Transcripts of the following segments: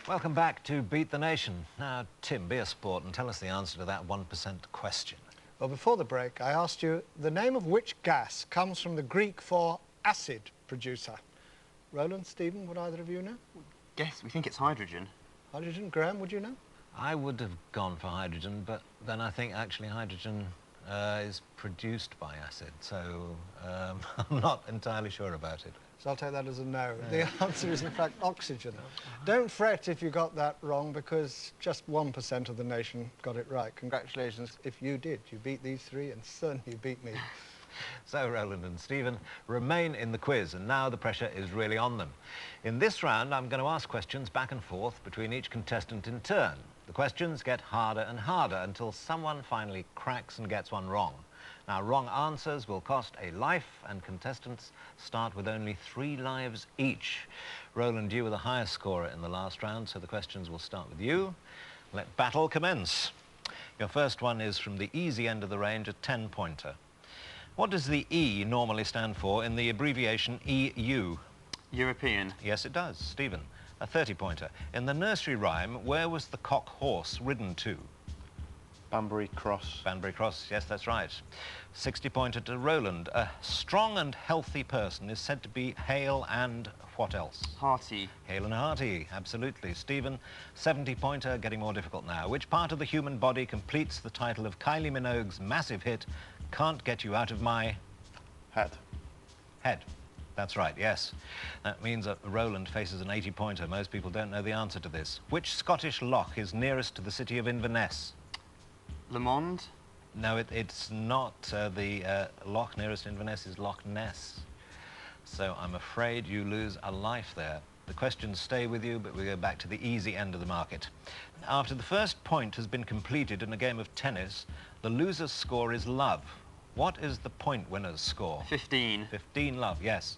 Welcome back to Beat the Nation. Now, Tim, be a sport and tell us the answer to that 1% question. Well, before the break, I asked you the name of which gas comes from the Greek for acid producer. Roland, Stephen, would either of you know? Guess we think it's hydrogen. Hydrogen. Graeme, would you know? I would have gone for hydrogen, but then I think actually hydrogen is produced by acid, so I'm not entirely sure about it. So I'll take that as a no. The answer is, in fact, oxygen. Don't fret if you got that wrong, because just 1% of the nation got it right. Congratulations if you did. You beat these three, and certainly you beat me. So, Roland and Stephen remain in the quiz, and now the pressure is really on them. In this round, I'm going to ask questions back and forth between each contestant in turn. The questions get harder and harder until someone finally cracks and gets one wrong. Now, wrong answers will cost a life, and contestants start with only 3 lives each. Roland, you were the highest scorer in the last round, so the questions will start with you. Let battle commence. Your first one is from the easy end of the range, a 10-pointer. What does the E normally stand for in the abbreviation EU? European. Yes, it does. Stephen, a 30-pointer. In the nursery rhyme, where was the cock horse ridden to? Banbury Cross. Banbury Cross, yes, that's right. 60-pointer to Roland. A strong and healthy person is said to be hale and what else? Hearty. Hale and hearty, absolutely. Stephen, 70-pointer, getting more difficult now. Which part of the human body completes the title of Kylie Minogue's massive hit, Can't Get You Out of My... Head. Head. That's right, yes. That means that Roland faces an 80-pointer. Most people don't know the answer to this. Which Scottish loch is nearest to the city of Inverness? Le Monde? No, it's not. The loch nearest Inverness is Loch Ness. So I'm afraid you lose a life there. The questions stay with you, but we go back to the easy end of the market. After the first point has been completed in a game of tennis, the loser's score is love. What is the point winner's score? 15. 15 love, yes.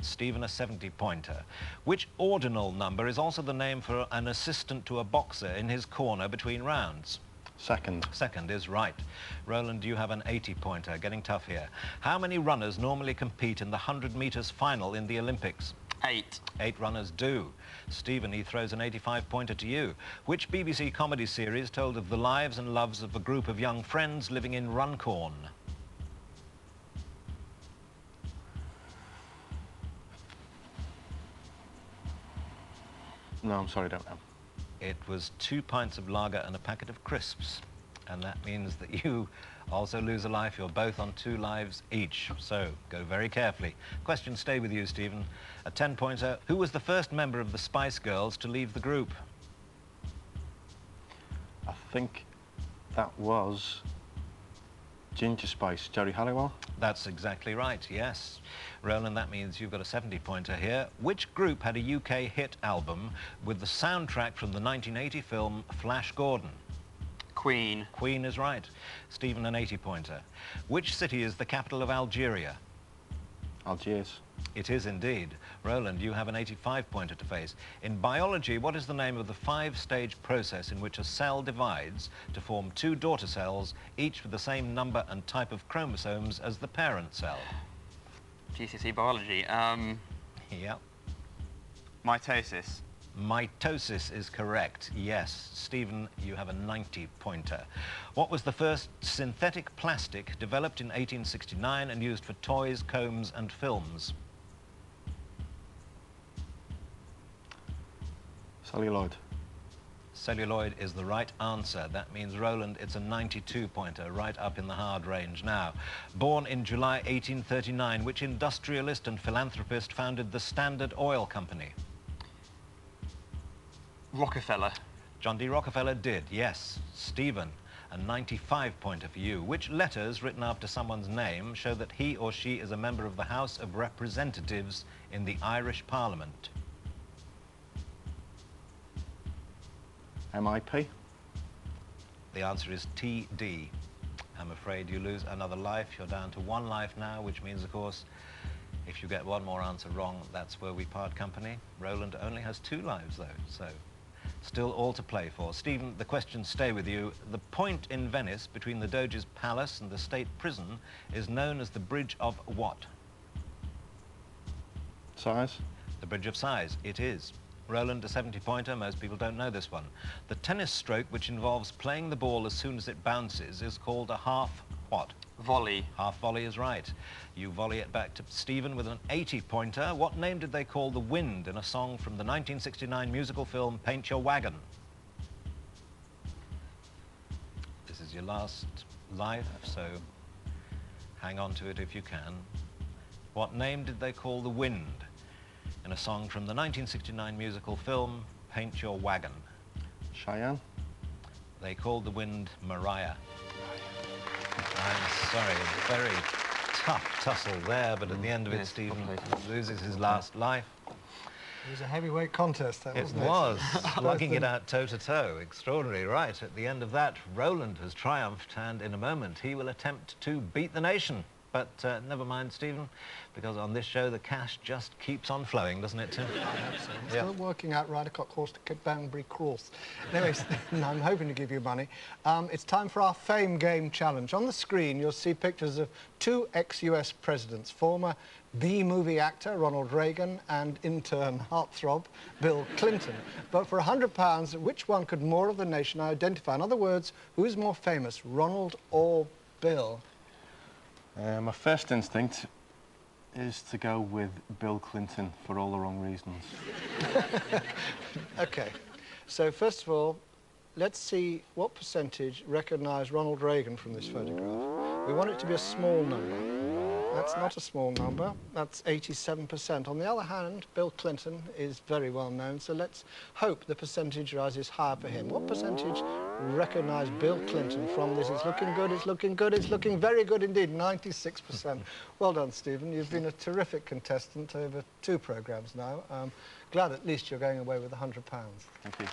Stephen, a 70-pointer. Which ordinal number is also the name for an assistant to a boxer in his corner between rounds? Second. Second is right. Roland, you have an 80-pointer. Getting tough here. How many runners normally compete in the 100 metres final in the Olympics? 8. 8 runners do. Stephen, he throws an 85-pointer to you. Which BBC comedy series told of the lives and loves of a group of young friends living in Runcorn? No, I'm sorry, I don't know. It was 2 pints of lager and a packet of crisps. And that means that you also lose a life. You're both on 2 lives each. So go very carefully. Questions stay with you, Stephen. A 10-pointer. Who was the first member of the Spice Girls to leave the group? I think that was Ginger Spice, Jerry Halliwell. That's exactly right, yes. Roland, that means you've got a 70-pointer here. Which group had a UK hit album with the soundtrack from the 1980 film Flash Gordon? Queen. Queen is right. Stephen, an 80-pointer. Which city is the capital of Algeria? Algiers. It is indeed. Roland, you have an 85-pointer to face. In biology, what is the name of the 5-stage process in which a cell divides to form 2 daughter cells, each with the same number and type of chromosomes as the parent cell? GCSE biology. Yep. Mitosis. Mitosis is correct, yes. Stephen, you have a 90-pointer. What was the first synthetic plastic developed in 1869 and used for toys, combs and films? Celluloid. Celluloid is the right answer. That means, Roland, it's a 92-pointer, right up in the hard range now. Born in July 1839, which industrialist and philanthropist founded the Standard Oil Company? Rockefeller. John D. Rockefeller did, yes. Stephen, a 95-pointer for you. Which letters written after someone's name show that he or she is a member of the House of Representatives in the Irish Parliament? MIP. The answer is TD. I'm afraid you lose another life. You're down to 1 life now, which means, of course, if you get one more answer wrong, that's where we part company. Roland only has 2 lives, though, so still all to play for. Stephen, the questions stay with you. The point in Venice between the Doge's palace and the state prison is known as the Bridge of what? Size. The Bridge of Sighs, it is. Roland, a 70-pointer. Most people don't know this one. The tennis stroke, which involves playing the ball as soon as it bounces, is called a half what? Volley. Half volley is right. You volley it back to Stephen with an 80-pointer. What name did they call the wind in a song from the 1969 musical film Paint Your Wagon? This is your last life, so hang on to it if you can. What name did they call the wind in a song from the 1969 musical film Paint Your Wagon? Cheyenne. They called the wind Mariah. I'm sorry, a very tough tussle there, but at the end of it, Yes, Stephen probably. loses his last life. It was a heavyweight contest, that It wasn't it? was, slugging it out toe-to-toe. Extraordinary. Right, at the end of that, Roland has triumphed, and in a moment he will attempt to beat the nation. But never mind, Stephen, because on this show the cash just keeps on flowing, doesn't it, Tim? I'm still working out Ridercock Horse to Banbury Cross. Anyways, I'm hoping to give you money. It's time for our Fame Game Challenge. On the screen, you'll see pictures of two ex-US presidents, former B-movie actor Ronald Reagan and intern heartthrob Bill Clinton. But for £100, which one could more of the nation identify? In other words, who's more famous, Ronald or Bill? My first instinct is to go with Bill Clinton for all the wrong reasons. OK. So, first of all, let's see what percentage recognise Ronald Reagan from this photograph. We want it to be a small number. That's not a small number. That's 87%. On the other hand, Bill Clinton is very well known, so let's hope the percentage rises higher for him. What percentage recognise Bill Clinton from this? It's looking good, it's looking good, it's looking very good indeed, 96%. Well done, Stephen. You've been a terrific contestant over 2 programmes now. Glad at least you're going away with £100. Thank you.